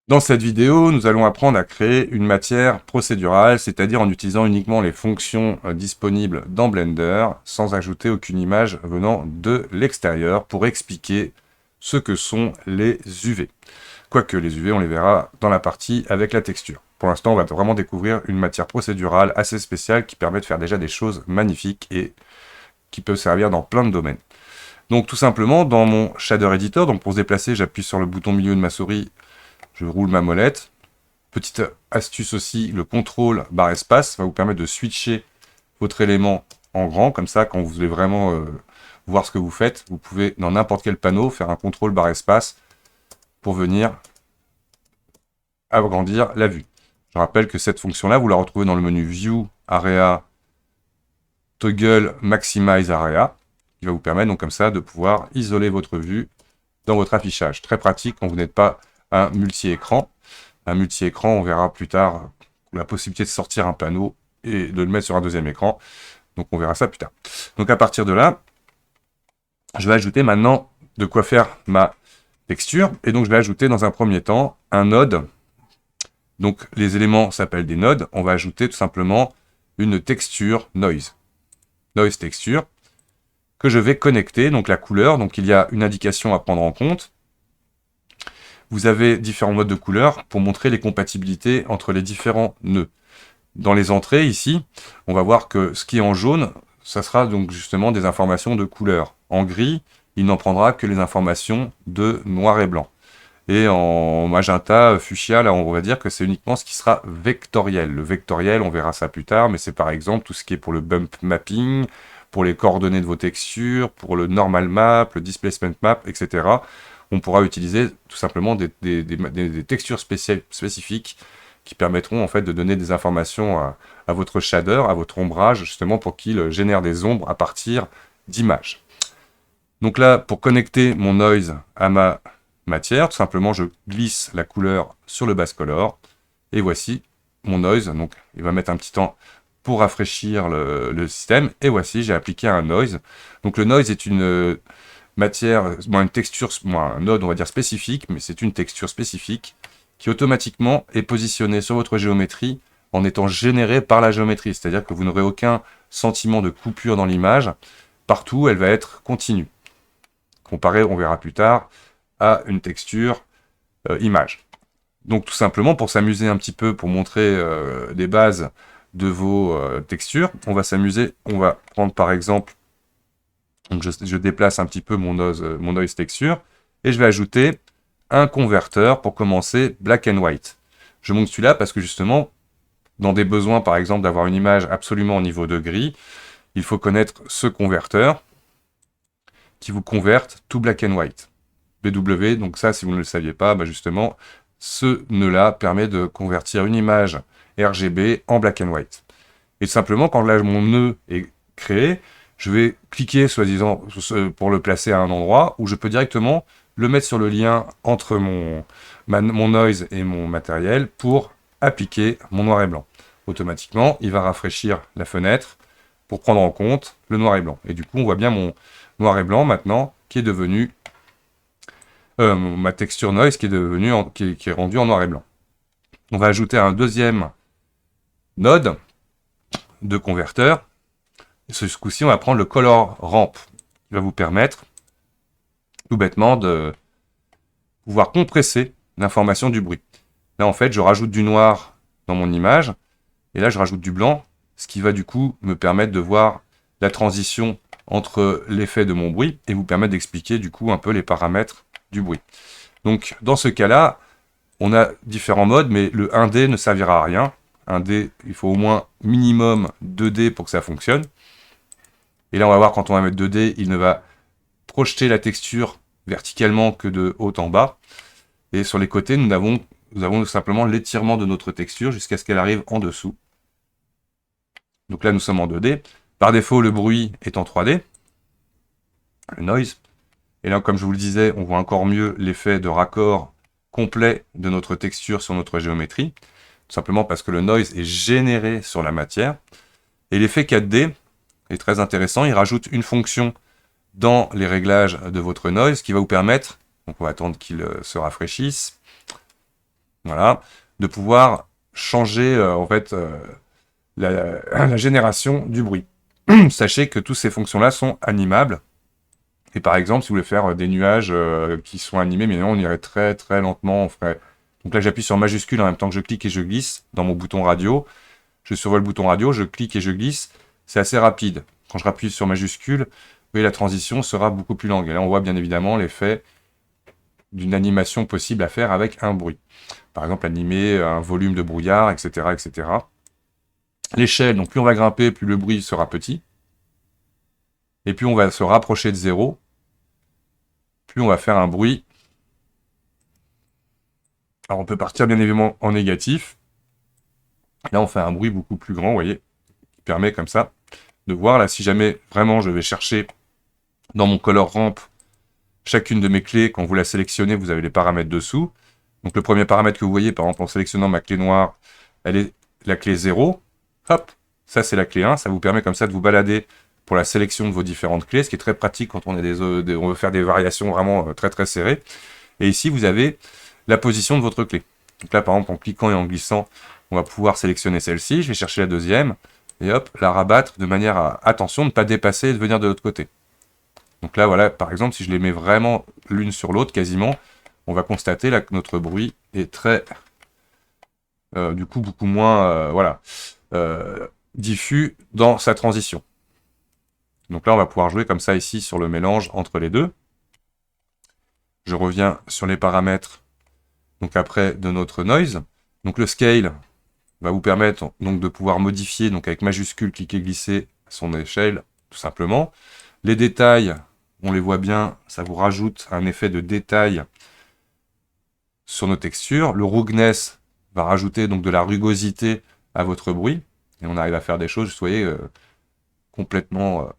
Dans cette vidéo, nous allons apprendre à créer une matière procédurale, c'est-à-dire en utilisant uniquement les fonctions disponibles dans Blender, sans ajouter aucune image venant de l'extérieur, pour expliquer ce que sont les UV. Quoique les UV, on les verra dans la partie avec la texture. Pour l'instant, on va vraiment découvrir une matière procédurale assez spéciale qui permet de faire déjà des choses magnifiques et qui peut servir dans plein de domaines. Donc tout simplement, dans mon shader editor, donc pour se déplacer, j'appuie sur le bouton milieu de ma souris, je roule ma molette. Petite astuce aussi, le contrôle barre espace va vous permettre de switcher votre élément en grand, comme ça, quand vous voulez vraiment voir ce que vous faites, vous pouvez, dans n'importe quel panneau, faire un contrôle barre espace pour venir agrandir la vue. Je rappelle que cette fonction-là, vous la retrouvez dans le menu View, Area, Toggle, Maximize Area, qui va vous permettre, donc comme ça, de pouvoir isoler votre vue dans votre affichage. Très pratique quand vous n'êtes pas un multi-écran. Un multi-écran, on verra plus tard la possibilité de sortir un panneau et de le mettre sur un deuxième écran. Donc on verra ça plus tard. Donc à partir de là, je vais ajouter maintenant de quoi faire ma texture. Et donc je vais ajouter dans un premier temps un node. Donc les éléments s'appellent des nodes. On va ajouter tout simplement une texture noise. Noise texture que je vais connecter. Donc la couleur, donc il y a une indication à prendre en compte. Vous avez différents modes de couleurs pour montrer les compatibilités entre les différents nœuds. Dans les entrées, ici, on va voir que ce qui est en jaune, ça sera donc justement des informations de couleur. En gris, il n'en prendra que les informations de noir et blanc. Et en magenta, fuchsia, là, on va dire que c'est uniquement ce qui sera vectoriel. Le vectoriel, on verra ça plus tard, mais c'est par exemple tout ce qui est pour le bump mapping, pour les coordonnées de vos textures, pour le normal map, le displacement map, etc. On pourra utiliser tout simplement des textures spécifiques qui permettront en fait de donner des informations à votre shader, à votre ombrage, justement pour qu'il génère des ombres à partir d'images. Donc là, pour connecter mon noise à ma matière, tout simplement je glisse la couleur sur le base color, et voici mon noise. Donc il va mettre un petit temps pour rafraîchir le système, et voici, j'ai appliqué un noise. Donc le noise est une matière, une texture, un node on va dire spécifique, mais c'est une texture spécifique qui automatiquement est positionnée sur votre géométrie en étant générée par la géométrie. C'est-à-dire que vous n'aurez aucun sentiment de coupure dans l'image. Partout, elle va être continue. Comparée, on verra plus tard, à une texture image. Donc tout simplement, pour s'amuser un petit peu, pour montrer les bases de vos textures, on va s'amuser, on va prendre par exemple, donc je déplace un petit peu mon noise texture, et je vais ajouter un converteur pour commencer black and white. Je montre celui-là parce que justement, dans des besoins par exemple d'avoir une image absolument au niveau de gris, il faut connaître ce converteur qui vous converte tout black and white. BW, donc ça si vous ne le saviez pas, justement, ce nœud-là permet de convertir une image RGB en black and white. Et tout simplement, quand là mon nœud est créé, je vais cliquer, soi-disant, pour le placer à un endroit où je peux directement le mettre sur le lien entre mon noise et mon matériel pour appliquer mon noir et blanc. Automatiquement, il va rafraîchir la fenêtre pour prendre en compte le noir et blanc. Et du coup, on voit bien mon noir et blanc maintenant qui est devenu ma texture noise qui est devenue qui est rendue en noir et blanc. On va ajouter un deuxième node de converteur. Ce coup-ci, on va prendre le color ramp qui va vous permettre tout bêtement de pouvoir compresser l'information du bruit. Là, en fait, je rajoute du noir dans mon image, et là, je rajoute du blanc, ce qui va du coup me permettre de voir la transition entre l'effet de mon bruit et vous permettre d'expliquer du coup un peu les paramètres du bruit. Donc, dans ce cas-là, on a différents modes, mais le 1D ne servira à rien. 1D, il faut au moins minimum 2D pour que ça fonctionne. Et là, on va voir, quand on va mettre 2D, il ne va projeter la texture verticalement que de haut en bas. Et sur les côtés, nous avons simplement l'étirement de notre texture jusqu'à ce qu'elle arrive en dessous. Donc là, nous sommes en 2D. Par défaut, le bruit est en 3D, le noise. Et là, comme je vous le disais, on voit encore mieux l'effet de raccord complet de notre texture sur notre géométrie, tout simplement parce que le noise est généré sur la matière. Et l'effet 4D est très intéressant, il rajoute une fonction dans les réglages de votre noise qui va vous permettre, donc on va attendre qu'il se rafraîchisse, voilà, de pouvoir changer en fait la génération du bruit. Sachez que toutes ces fonctions-là sont animables. Et par exemple, si vous voulez faire des nuages qui sont animés, mais non, on irait très très lentement. On ferait... Donc là, j'appuie sur majuscule en même temps que je clique et je glisse dans mon bouton radio. Je survole le bouton radio, je clique et je glisse. C'est assez rapide. Quand je rappuie sur majuscule, vous voyez, la transition sera beaucoup plus longue. Et là, on voit bien évidemment l'effet d'une animation possible à faire avec un bruit. Par exemple, animer un volume de brouillard, etc., etc. L'échelle, donc plus on va grimper, plus le bruit sera petit. Et plus on va se rapprocher de 0, plus on va faire un bruit. Alors on peut partir bien évidemment en négatif. Là on fait un bruit beaucoup plus grand, vous voyez, qui permet comme ça de voir. Là si jamais vraiment je vais chercher dans mon color ramp chacune de mes clés, quand vous la sélectionnez, vous avez les paramètres dessous. Donc le premier paramètre que vous voyez, par exemple en sélectionnant ma clé noire, elle est la clé 0. Hop, ça c'est la clé 1, ça vous permet comme ça de vous balader pour la sélection de vos différentes clés, ce qui est très pratique quand on veut faire des variations vraiment très très serrées. Et ici vous avez la position de votre clé. Donc là par exemple en cliquant et en glissant, on va pouvoir sélectionner celle-ci, je vais chercher la deuxième, et hop, la rabattre de manière à, attention, ne pas dépasser et de venir de l'autre côté. Donc là voilà, par exemple, si je les mets vraiment l'une sur l'autre, quasiment, on va constater là que notre bruit est très, du coup beaucoup moins, voilà, diffus dans sa transition. Donc là, on va pouvoir jouer comme ça ici sur le mélange entre les deux. Je reviens sur les paramètres, donc après, de notre noise. Donc le scale va vous permettre donc de pouvoir modifier, donc avec majuscule, cliquer, glisser son échelle, tout simplement. Les détails, on les voit bien, ça vous rajoute un effet de détail sur nos textures. Le rugness va rajouter donc de la rugosité à votre bruit. Et on arrive à faire des choses, vous voyez, complètement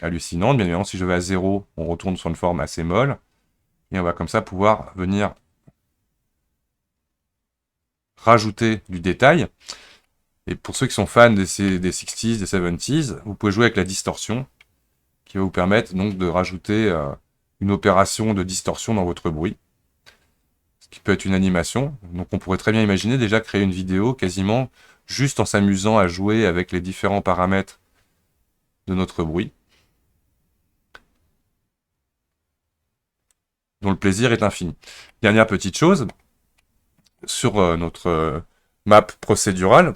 hallucinantes. Bien évidemment, si je vais à 0, on retourne sur une forme assez molle. Et on va comme ça pouvoir venir rajouter du détail. Et pour ceux qui sont fans des 60s, des 70s, vous pouvez jouer avec la distorsion, qui va vous permettre donc de rajouter une opération de distorsion dans votre bruit. Ce qui peut être une animation. Donc on pourrait très bien imaginer déjà créer une vidéo quasiment juste en s'amusant à jouer avec les différents paramètres de notre bruit, dont le plaisir est infini. Dernière petite chose, sur notre map procédurale.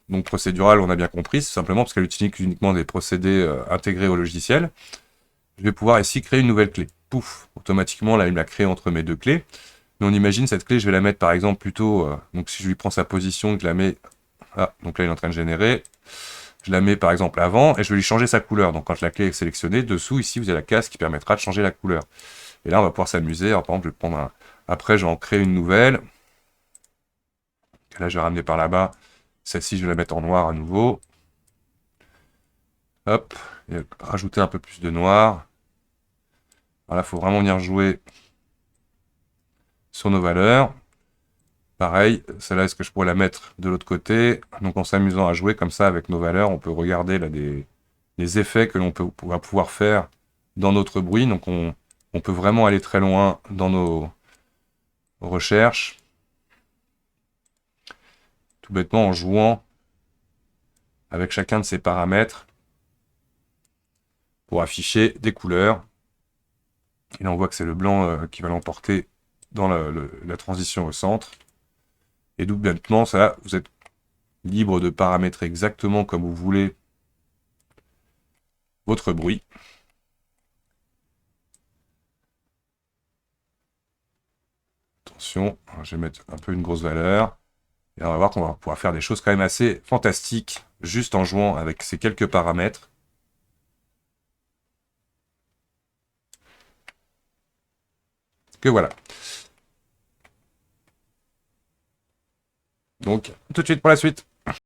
Donc procédurale, on a bien compris, c'est simplement parce qu'elle utilise uniquement des procédés intégrés au logiciel. Je vais pouvoir ici créer une nouvelle clé. Pouf, automatiquement, là, il me l'a créé entre mes deux clés. Mais on imagine cette clé, je vais la mettre par exemple plutôt, donc si je lui prends sa position, que je la mets, ah, donc là il est en train de générer, je la mets par exemple avant, et je vais lui changer sa couleur. Donc quand la clé est sélectionnée, dessous, ici, vous avez la case qui permettra de changer la couleur. Et là, on va pouvoir s'amuser. Alors par exemple, je vais prendre un... Après, je vais en créer une nouvelle. Là, je vais ramener par là-bas. Celle-ci, je vais la mettre en noir à nouveau. Hop, et rajouter un peu plus de noir. Alors là, il faut vraiment venir jouer sur nos valeurs. Pareil, celle-là, est-ce que je pourrais la mettre de l'autre côté? Donc en s'amusant à jouer comme ça avec nos valeurs, on peut regarder là des effets que l'on va pouvoir faire dans notre bruit. Donc on peut vraiment aller très loin dans nos recherches. Tout bêtement en jouant avec chacun de ces paramètres pour afficher des couleurs. Et là on voit que c'est le blanc qui va l'emporter dans la transition au centre. Et tout bêtement, ça, vous êtes libre de paramétrer exactement comme vous voulez votre bruit. Attention, je vais mettre un peu une grosse valeur. Et on va voir qu'on va pouvoir faire des choses quand même assez fantastiques juste en jouant avec ces quelques paramètres. Que voilà. Donc, tout de suite pour la suite.